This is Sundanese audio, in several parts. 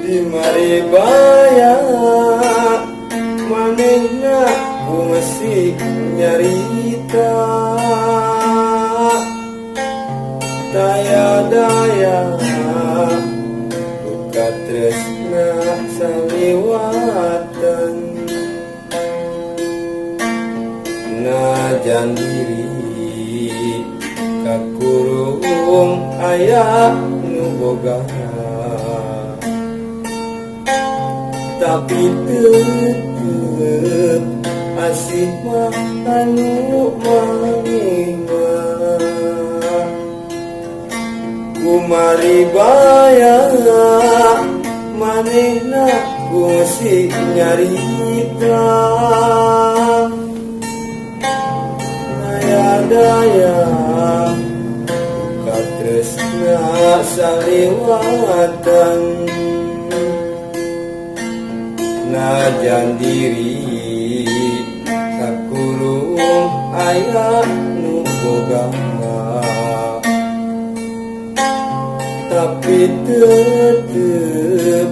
Di maribaya manehna ku masih nyarita, daya-daya buka tresna saliwatan, najan diri kakurung aya nu boga, tapi tetep asih mah anu manehna. Kumari baya manehna ku si nyarita, daya-daya buka tresna saliwatan, najan diri kakurung aya nu boga, tapi tetep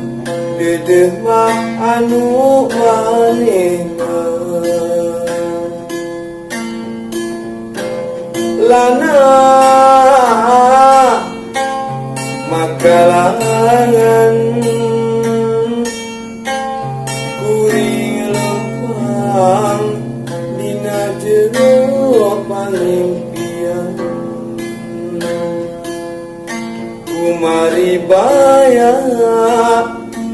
dedeh mah anu manehna. Lana makalangan dina jero pangimpian, kumari baya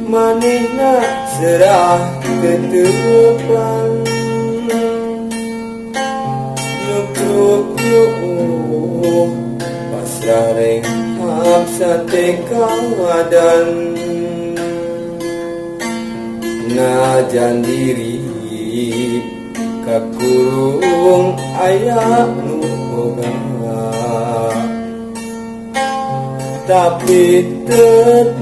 manehna serah ketepan, yuk pasrareng hapsa tekadan, najan diri kakurung aya nu boga, tapi tetep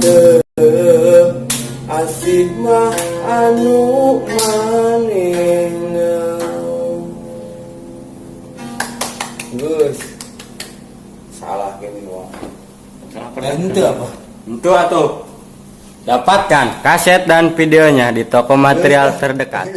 asik mah anu manehna. Geus salah gini wah. Ente apa? Itu atuh. Dapatkan kaset dan videonya di toko material terdekat.